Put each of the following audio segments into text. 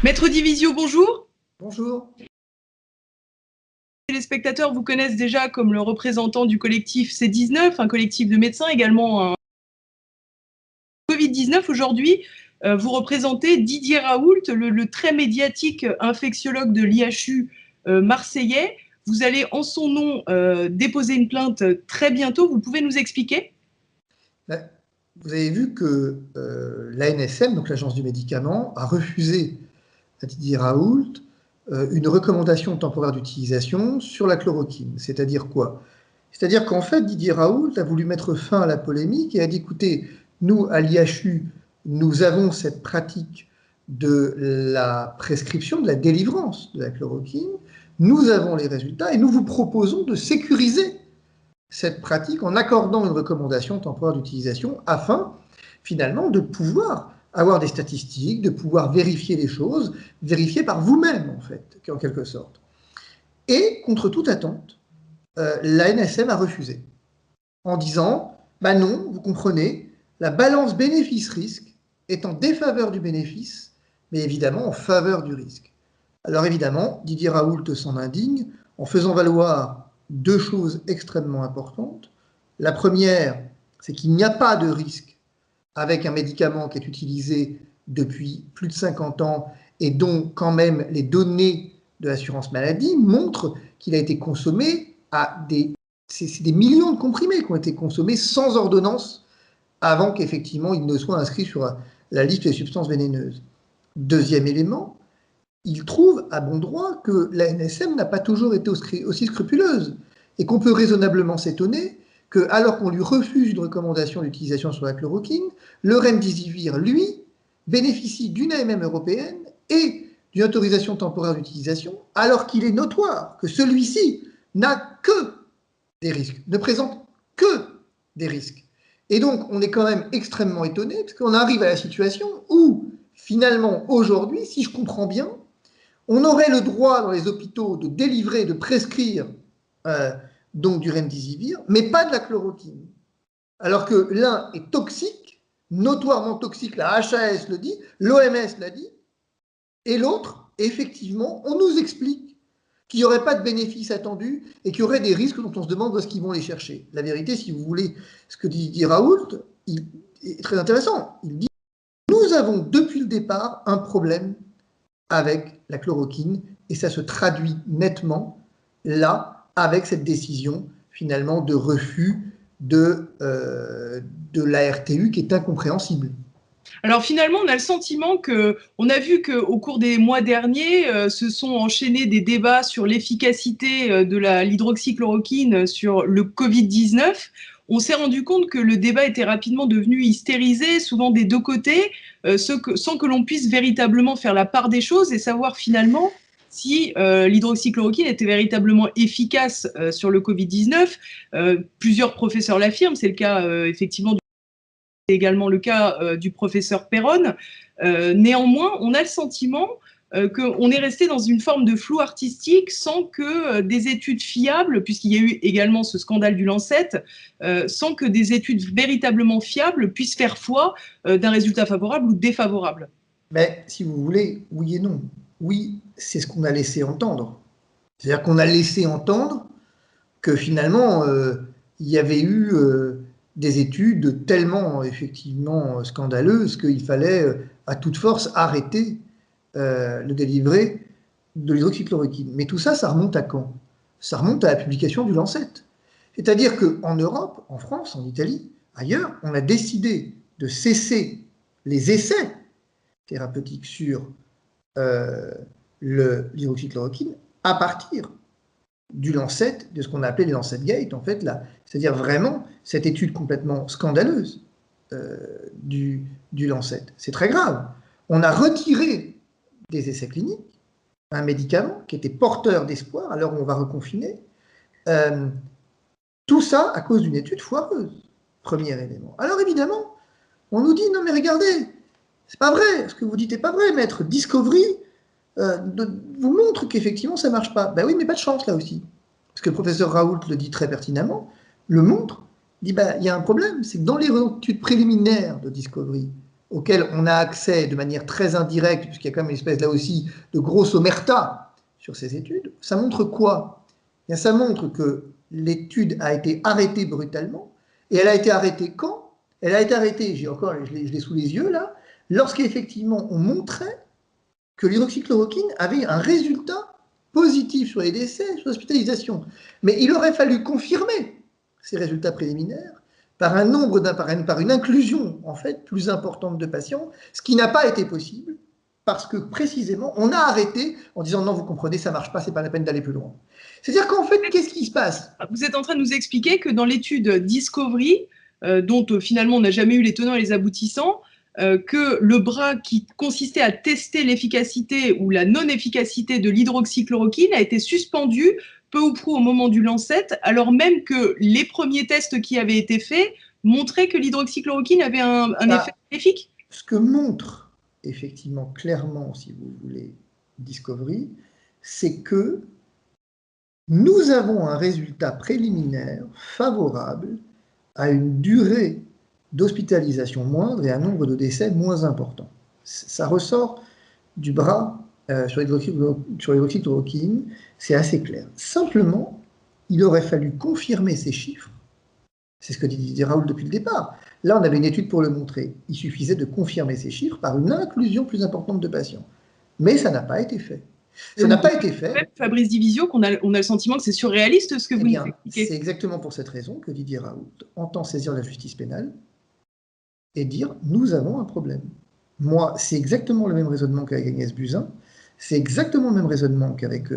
Maître Divisio, bonjour. Bonjour. Les spectateurs vous connaissent déjà comme le représentant du collectif C19, un collectif de médecins, également un Covid-19. Aujourd'hui, vous représentez Didier Raoult, le très médiatique infectiologue de l'IHU marseillais. Vous allez en son nom déposer une plainte très bientôt. Vous pouvez nous expliquer? Vous avez vu que l'ANSM, donc l'Agence du médicament, a refusé à Didier Raoult une recommandation temporaire d'utilisation sur la chloroquine. C'est-à-dire quoi? C'est-à-dire qu'en fait, Didier Raoult a voulu mettre fin à la polémique et a dit, écoutez, nous, à l'IHU, nous avons cette pratique de la prescription, de la délivrance de la chloroquine, nous avons les résultats et nous vous proposons de sécuriser cette pratique en accordant une recommandation temporaire d'utilisation afin, finalement, de pouvoir avoir des statistiques, de pouvoir vérifier les choses, vérifier par vous-même, en fait, en quelque sorte. Et, contre toute attente, l'ANSM a refusé, en disant, bah non, vous comprenez, la balance bénéfice-risque est en défaveur du bénéfice, mais évidemment en faveur du risque. Alors évidemment, Didier Raoult s'en indigne en faisant valoir deux choses extrêmement importantes. La première, c'est qu'il n'y a pas de risque avec un médicament qui est utilisé depuis plus de 50 ans et dont quand même les données de l'assurance maladie montrent qu'il a été consommé à c'est des millions de comprimés qui ont été consommés sans ordonnance avant qu'effectivement il ne soit inscrit sur la liste des substances vénéneuses. Deuxième élément, il trouve à bon droit que la NSM n'a pas toujours été aussi scrupuleuse et qu'on peut raisonnablement s'étonner que, alors qu'on lui refuse une recommandation d'utilisation sur la chloroquine, le remdesivir, lui, bénéficie d'une AMM européenne et d'une autorisation temporaire d'utilisation, alors qu'il est notoire que celui-ci n'a que des risques, ne présente que des risques. Et donc, on est quand même extrêmement étonné, parce qu'on arrive à la situation où, finalement, aujourd'hui, si je comprends bien, on aurait le droit dans les hôpitaux de délivrer, de prescrire donc du remdesivir, mais pas de la chloroquine. Alors que l'un est toxique, notoirement toxique, la HAS le dit, l'OMS l'a dit, et l'autre, effectivement, on nous explique qu'il n'y aurait pas de bénéfices attendus et qu'il y aurait des risques dont on se demande où est-ce qu'ils vont les chercher. La vérité, si vous voulez, ce que dit Raoult, il est très intéressant. Il dit, nous avons depuis le départ un problème avec la chloroquine, et ça se traduit nettement, là, avec cette décision, finalement, de refus de la RTU, qui est incompréhensible. Alors finalement, on a le sentiment on a vu qu'au cours des mois derniers, se sont enchaînés des débats sur l'efficacité de l'hydroxychloroquine sur le Covid-19. On s'est rendu compte que le débat était rapidement devenu hystérisé, souvent des deux côtés, sans que l'on puisse véritablement faire la part des choses et savoir finalement si l'hydroxychloroquine était véritablement efficace sur le Covid-19. Plusieurs professeurs l'affirment, c'est le cas effectivement c'est également le cas du professeur Perron. Néanmoins, on a le sentiment qu'on est resté dans une forme de flou artistique sans que des études fiables, puisqu'il y a eu également ce scandale du Lancet, sans que des études véritablement fiables puissent faire foi d'un résultat favorable ou défavorable. Mais si vous voulez, oui et non. Oui, c'est ce qu'on a laissé entendre. C'est-à-dire qu'on a laissé entendre que finalement, il y avait eu des études tellement effectivement scandaleuses qu'il fallait à toute force arrêter le délivré de l'hydroxychloroquine. Mais tout ça, ça remonte à quand? Ça remonte à la publication du Lancet. C'est-à-dire qu'en Europe, en France, en Italie, ailleurs, on a décidé de cesser les essais thérapeutiques sur l'hydroxychloroquine à partir du Lancet, de ce qu'on a appelé les Lancet Gate, en fait, là. C'est-à-dire vraiment cette étude complètement scandaleuse du Lancet. C'est très grave. On a retiré des essais cliniques un médicament qui était porteur d'espoir à l'heure où on va reconfiner. Tout ça à cause d'une étude foireuse, premier élément. Alors évidemment, on nous dit, non mais regardez, c'est pas vrai, ce que vous dites n'est pas vrai, maître. Discovery vous montre qu'effectivement ça marche pas. Ben oui, mais pas de chance là aussi. Parce que le professeur Raoult le dit très pertinemment, le montre, dit, ben il y a un problème, c'est que dans les études préliminaires de Discovery, auquel on a accès de manière très indirecte, puisqu'il y a quand même une espèce là aussi de grosse omerta sur ces études, ça montre quoi? Eh bien, ça montre que l'étude a été arrêtée brutalement, et elle a été arrêtée quand? Elle a été arrêtée, je l'ai sous les yeux là, lorsqu'effectivement on montrait que l'hydroxychloroquine avait un résultat positif sur les décès, sur l'hospitalisation. Mais il aurait fallu confirmer ces résultats préliminaires par par une inclusion en fait plus importante de patients, ce qui n'a pas été possible parce que précisément on a arrêté en disant non, vous comprenez, ça marche pas, c'est pas la peine d'aller plus loin. C'est-à-dire qu'en fait, qu'est-ce qui se passe? Vous êtes en train de nous expliquer que dans l'étude Discovery, dont finalement on n'a jamais eu les tenants et les aboutissants, que le bras qui consistait à tester l'efficacité ou la non-efficacité de l'hydroxychloroquine a été suspendu peu ou prou au moment du Lancet, alors même que les premiers tests qui avaient été faits montraient que l'hydroxychloroquine avait un effet bénéfique. Ce que montre effectivement clairement, si vous voulez, Discovery, c'est que nous avons un résultat préliminaire favorable à une durée d'hospitalisation moindre et un nombre de décès moins important. Ça ressort du bras sur l'hydroxychloroquine, c'est assez clair. Simplement, il aurait fallu confirmer ces chiffres. C'est ce que dit Didier Raoult depuis le départ. Là, on avait une étude pour le montrer. Il suffisait de confirmer ces chiffres par une inclusion plus importante de patients. Mais ça n'a pas été fait. Ça n'a pas été fait. Même Fabrice Divisio, on a le sentiment que c'est surréaliste ce que vous nous expliquez. C'est exactement pour cette raison que Didier Raoult entend saisir la justice pénale et dire « nous avons un problème ». Moi, c'est exactement le même raisonnement qu'avec Agnès Buzyn, c'est exactement le même raisonnement qu'avec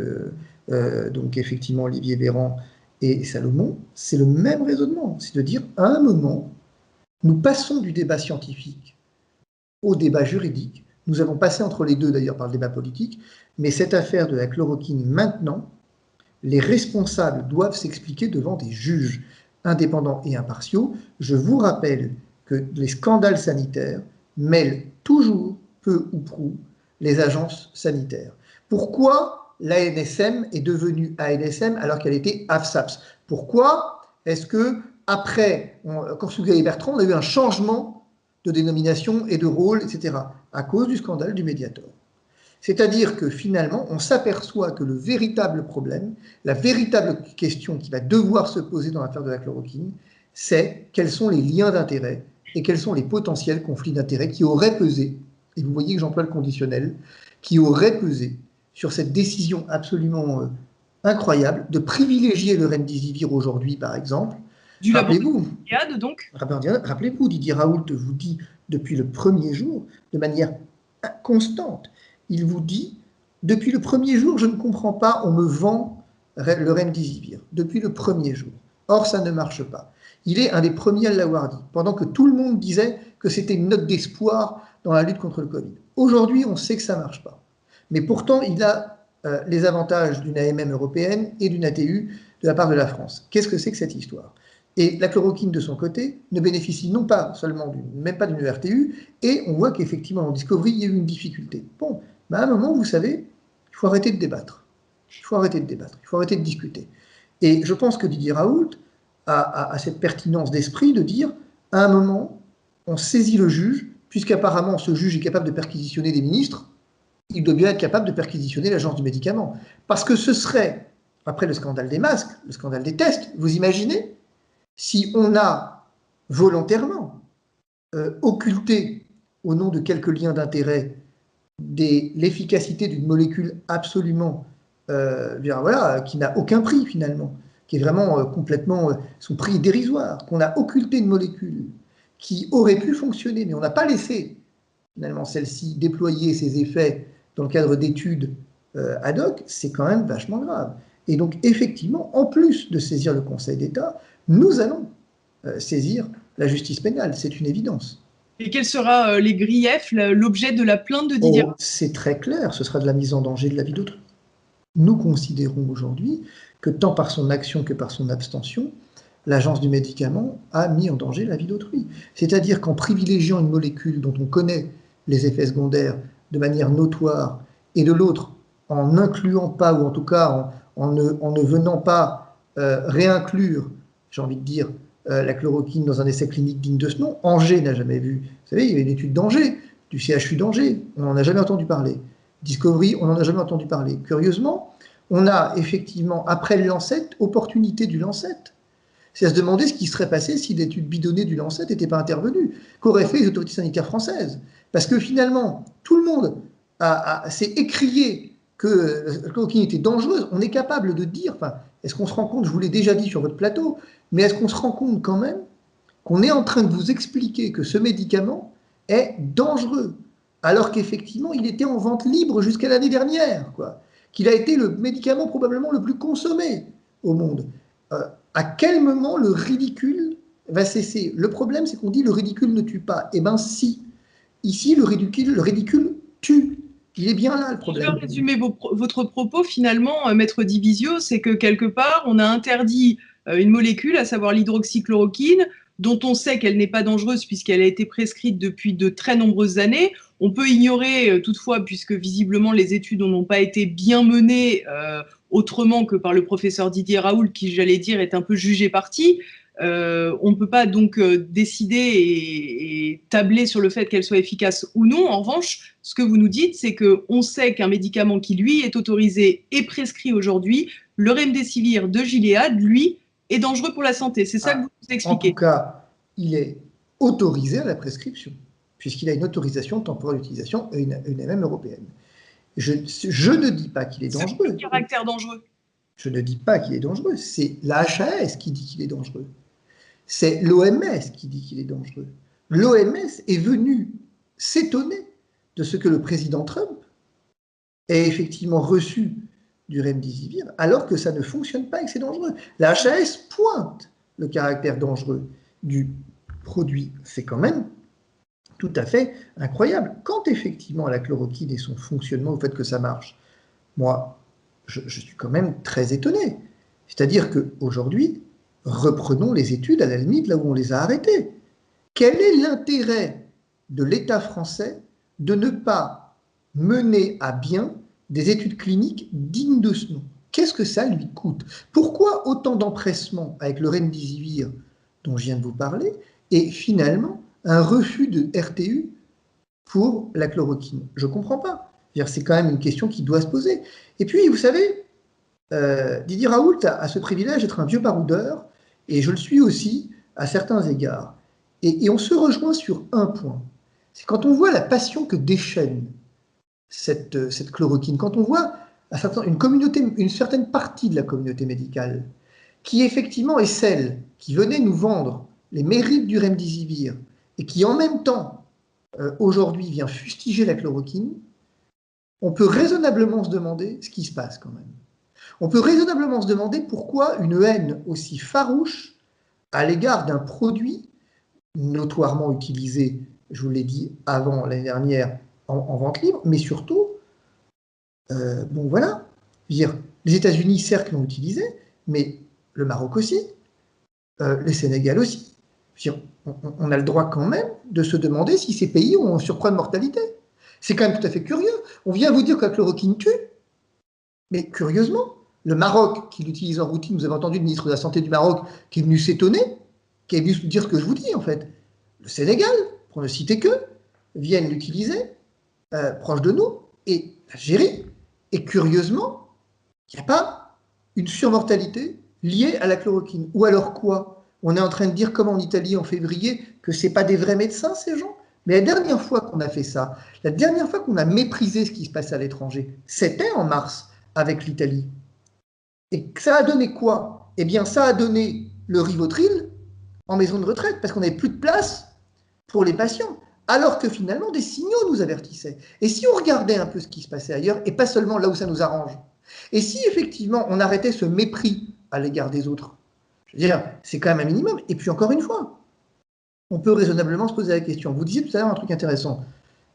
donc effectivement Olivier Véran et Salomon, c'est le même raisonnement, c'est de dire à un moment, nous passons du débat scientifique au débat juridique. Nous avons passé entre les deux d'ailleurs par le débat politique, mais cette affaire de la chloroquine maintenant, les responsables doivent s'expliquer devant des juges indépendants et impartiaux. Je vous rappelle que les scandales sanitaires mêlent toujours, peu ou prou, les agences sanitaires. Pourquoi l'ANSM est devenue ANSM alors qu'elle était AFSAPS? Pourquoi est-ce que, après Korsouga et Bertrand, on a eu un changement de dénomination et de rôle, etc., à cause du scandale du Mediator? C'est-à-dire que finalement, on s'aperçoit que le véritable problème, la véritable question qui va devoir se poser dans l'affaire de la chloroquine, c'est quels sont les liens d'intérêt et quels sont les potentiels conflits d'intérêts qui auraient pesé, et vous voyez que j'emploie le conditionnel, qui auraient pesé sur cette décision absolument incroyable de privilégier le remdesivir aujourd'hui, par exemple. Rappelez-vous, rappelez-vous, Didier Raoult vous dit depuis le premier jour, de manière constante, il vous dit, depuis le premier jour, je ne comprends pas, on me vend le remdesivir, depuis le premier jour. Or, ça ne marche pas. Il est un des premiers à l'avoir dit, pendant que tout le monde disait que c'était une note d'espoir dans la lutte contre le Covid. Aujourd'hui, on sait que ça ne marche pas. Mais pourtant, il a les avantages d'une AMM européenne et d'une ATU de la part de la France. Qu'est-ce que c'est que cette histoire? Et la chloroquine, de son côté, ne bénéficie non pas seulement même pas d'une RTU, et on voit qu'effectivement, en Discovery, il y a eu une difficulté. Bon, mais à un moment, vous savez, il faut arrêter de débattre. Il faut arrêter de débattre, il faut arrêter de discuter. Et je pense que Didier Raoult a cette pertinence d'esprit de dire, à un moment, on saisit le juge, puisqu'apparemment ce juge est capable de perquisitionner des ministres, il doit bien être capable de perquisitionner l'agence du médicament. Parce que ce serait, après le scandale des masques, le scandale des tests, vous imaginez, si on a volontairement occulté, au nom de quelques liens d'intérêt, l'efficacité d'une molécule absolument, voilà, qui n'a aucun prix finalement, qui est vraiment complètement, son prix est dérisoire, qu'on a occulté une molécule qui aurait pu fonctionner, mais on n'a pas laissé finalement celle-ci déployer ses effets dans le cadre d'études ad hoc, c'est quand même vachement grave. Et donc effectivement, en plus de saisir le Conseil d'État, nous allons saisir la justice pénale, c'est une évidence. Et quels seront les griefs, l'objet de la plainte de Didier Raoult? C'est très clair, ce sera de la mise en danger de la vie d'autrui. Nous considérons aujourd'hui que tant par son action que par son abstention, l'agence du médicament a mis en danger la vie d'autrui. C'est-à-dire qu'en privilégiant une molécule dont on connaît les effets secondaires de manière notoire, et de l'autre, en n'incluant pas, ou en tout cas en ne venant pas réinclure, j'ai envie de dire, la chloroquine dans un essai clinique digne de ce nom. Angers n'a jamais vu. Vous savez, il y avait une étude d'Angers, du CHU d'Angers, on n'en a jamais entendu parler. Discovery, on n'en a jamais entendu parler. Curieusement, on a effectivement, après le Lancet, opportunité du Lancet. C'est à se demander ce qui serait passé si l'étude bidonnée du Lancet n'était pas intervenue. Qu'auraient fait les autorités sanitaires françaises? Parce que finalement, tout le monde s'est écrié que la chloroquine était dangereuse. On est capable de dire, enfin, est-ce qu'on se rend compte, je vous l'ai déjà dit sur votre plateau, mais est-ce qu'on se rend compte quand même qu'on est en train de vous expliquer que ce médicament est dangereux, alors qu'effectivement, il était en vente libre jusqu'à l'année dernière, quoi, qu'il a été le médicament probablement le plus consommé au monde. À quel moment le ridicule va cesser? Le problème, c'est qu'on dit le ridicule ne tue pas. Eh bien, si. Ici, le ridicule tue. Il est bien là, le problème. Je vais résumer votre propos, finalement, Maître Divisio, c'est que quelque part, on a interdit une molécule, à savoir l'hydroxychloroquine, dont on sait qu'elle n'est pas dangereuse puisqu'elle a été prescrite depuis de très nombreuses années. On peut ignorer toutefois, puisque visiblement les études n'ont pas été bien menées autrement que par le professeur Didier Raoult, qui, j'allais dire, est un peu jugé parti. On ne peut pas donc décider et tabler sur le fait qu'elle soit efficace ou non. En revanche, ce que vous nous dites, c'est qu'on sait qu'un médicament qui, lui, est autorisé et prescrit aujourd'hui, le remdesivir de Gilead, lui, est dangereux pour la santé. C'est ça que vous nous expliquez. En tout cas, il est autorisé à la prescription, puisqu'il a une autorisation temporaire d'utilisation et une MM européenne. Je ne dis pas qu'il est dangereux. C'est le caractère dangereux. Je ne dis pas qu'il est dangereux. C'est la HAS qui dit qu'il est dangereux. C'est l'OMS qui dit qu'il est dangereux. L'OMS est venu s'étonner de ce que le président Trump ait effectivement reçu du remdesivir, alors que ça ne fonctionne pas et que c'est dangereux. La HAS pointe le caractère dangereux du produit. C'est quand même tout à fait incroyable. Quant effectivement à la chloroquine et son fonctionnement, au fait que ça marche, moi, je suis quand même très étonné. C'est-à-dire qu'aujourd'hui, reprenons les études à la limite là où on les a arrêtées. Quel est l'intérêt de l'État français de ne pas mener à bien des études cliniques dignes de ce nom? Qu'est-ce que ça lui coûte? Pourquoi autant d'empressement avec le remdesivir dont je viens de vous parler et finalement un refus de RTU pour la chloroquine? Je ne comprends pas. C'est quand même une question qui doit se poser. Et puis, vous savez, Didier Raoult a ce privilège d'être un vieux baroudeur, et je le suis aussi à certains égards. Et on se rejoint sur un point. C'est quand on voit la passion que déchaîne cette chloroquine, quand on voit une certaine partie de la communauté médicale, qui effectivement est celle qui venait nous vendre les mérites du remdesivir, et qui en même temps, aujourd'hui, vient fustiger la chloroquine, on peut raisonnablement se demander ce qui se passe quand même. On peut raisonnablement se demander pourquoi une haine aussi farouche à l'égard d'un produit notoirement utilisé, je vous l'ai dit avant l'année dernière, en vente libre, mais surtout, bon voilà, dire, les États-Unis certes l'ont utilisé, mais le Maroc aussi, le Sénégal aussi. Dire, on a le droit quand même de se demander si ces pays ont un surcroît de mortalité. C'est quand même tout à fait curieux. On vient vous dire que la chloroquine tue, mais curieusement, le Maroc, qui l'utilise en routine, vous avez entendu le ministre de la Santé du Maroc qui est venu s'étonner, qui est venu dire ce que je vous dis en fait. Le Sénégal, pour ne citer que, viennent l'utiliser, proche de nous, et l'Algérie. Et curieusement, il n'y a pas une surmortalité liée à la chloroquine. Ou alors quoi? On est en train de dire, comme en Italie en février, que ce n'est pas des vrais médecins, ces gens? Mais la dernière fois qu'on a fait ça, la dernière fois qu'on a méprisé ce qui se passe à l'étranger, c'était en mars avec l'Italie. Et ça a donné quoi? Eh bien, ça a donné le Rivotril en maison de retraite, parce qu'on n'avait plus de place pour les patients, alors que finalement, des signaux nous avertissaient. Et si on regardait un peu ce qui se passait ailleurs, et pas seulement là où ça nous arrange, et si effectivement on arrêtait ce mépris à l'égard des autres, je veux dire, c'est quand même un minimum. Et puis encore une fois, on peut raisonnablement se poser la question. Vous disiez tout à l'heure un truc intéressant.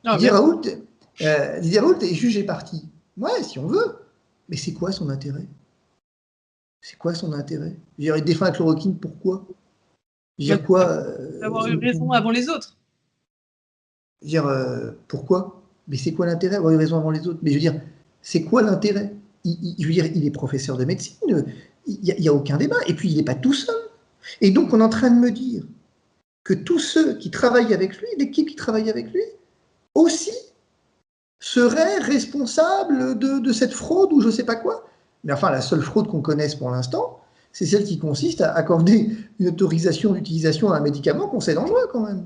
Didier Raoult est jugé parti. Ouais, si on veut. Mais c'est quoi son intérêt? C'est quoi son intérêt? Il défend la chloroquine, pourquoi? Quoi? D'avoir eu raison avant les autres. Pourquoi? Mais c'est quoi l'intérêt d'avoir eu raison avant les autres? Mais je veux dire, c'est quoi l'intérêt? Je veux dire, il est professeur de médecine, il n'y a aucun débat. Et puis, il n'est pas tout seul. Et donc, on est en train de me dire que tous ceux qui travaillent avec lui, l'équipe qui travaille avec lui, aussi seraient responsables de cette fraude ou je ne sais pas quoi. Mais enfin, la seule fraude qu'on connaisse pour l'instant, c'est celle qui consiste à accorder une autorisation d'utilisation à un médicament qu'on sait dangereux quand même.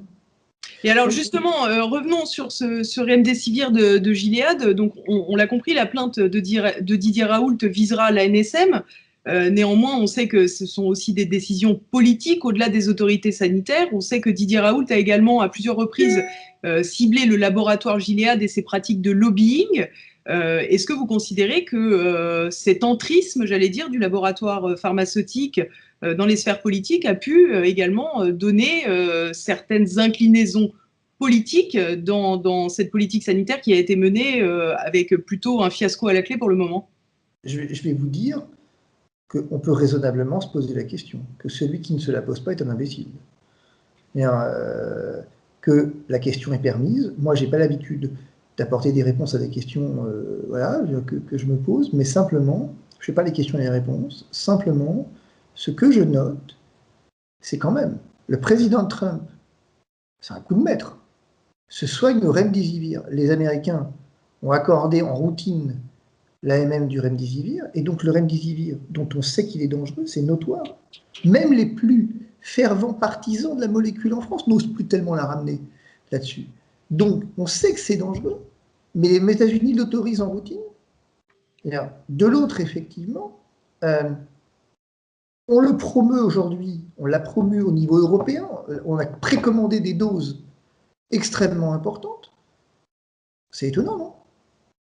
Et alors justement, revenons sur ce remdesivir de Gilead. Donc on l'a compris, la plainte de Didier Raoult visera la NSM. Néanmoins, on sait que ce sont aussi des décisions politiques au-delà des autorités sanitaires. On sait que Didier Raoult a également à plusieurs reprises ciblé le laboratoire Gilead et ses pratiques de lobbying. Est-ce que vous considérez que cet entrisme, j'allais dire, du laboratoire pharmaceutique dans les sphères politiques a pu également donner certaines inclinaisons politiques dans cette politique sanitaire qui a été menée avec plutôt un fiasco à la clé pour le moment? Je vais vous dire qu'on peut raisonnablement se poser la question, que celui qui ne se la pose pas est un imbécile. Que la question est permise. Moi, je n'ai pas l'habitude d'apporter des réponses à des questions voilà, que je me pose, mais simplement, je ne fais pas les questions et les réponses, simplement, ce que je note, c'est quand même, le président Trump, c'est un coup de maître, se soigne au remdesivir. Les Américains ont accordé en routine l'AMM du remdesivir, et donc le remdesivir, dont on sait qu'il est dangereux, c'est notoire. Même les plus fervents partisans de la molécule en France n'osent plus tellement la ramener là-dessus. Donc, on sait que c'est dangereux, mais les États-Unis l'autorisent en routine. De l'autre, effectivement, on le promeut aujourd'hui, on l'a promu au niveau européen, on a précommandé des doses extrêmement importantes. C'est étonnant, non?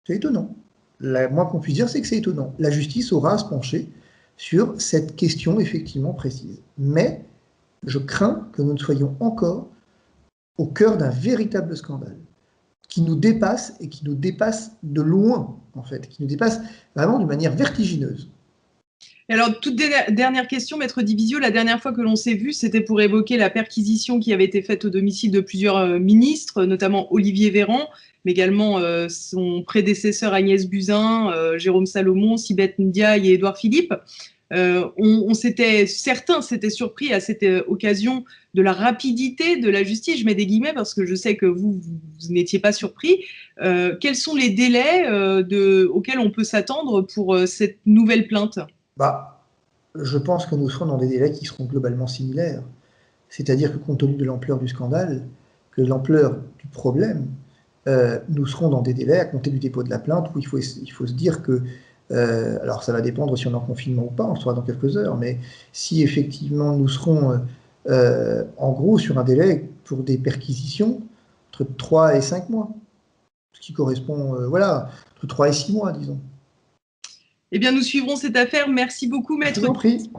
C'est étonnant. Le moins qu'on puisse dire, c'est que c'est étonnant. La justice aura à se pencher sur cette question effectivement précise. Mais je crains que nous ne soyons encore au cœur d'un véritable scandale qui nous dépasse et qui nous dépasse de loin, en fait, qui nous dépasse vraiment d'une manière vertigineuse. Et alors, toute dernière question, Maître Divisio, la dernière fois que l'on s'est vu, c'était pour évoquer la perquisition qui avait été faite au domicile de plusieurs ministres, notamment Olivier Véran, mais également son prédécesseur Agnès Buzyn, Jérôme Salomon, Sibeth Ndiaye et Édouard Philippe. Certains s'étaient surpris à cette occasion de la rapidité de la justice, je mets des guillemets parce que je sais que vous n'étiez pas surpris. Quels sont les délais auxquels on peut s'attendre pour cette nouvelle plainte? Je pense que nous serons dans des délais qui seront globalement similaires. C'est-à-dire que compte tenu de l'ampleur du scandale, que l'ampleur du problème, nous serons dans des délais à compter du dépôt de la plainte où il faut se dire que, alors ça va dépendre si on est en confinement ou pas, on sera dans quelques heures, mais si effectivement nous serons en gros sur un délai pour des perquisitions entre 3 et 5 mois, ce qui correspond, voilà, entre 3 et 6 mois, disons. Eh bien, nous suivrons cette affaire. Merci beaucoup, Maître. Je vous en prie.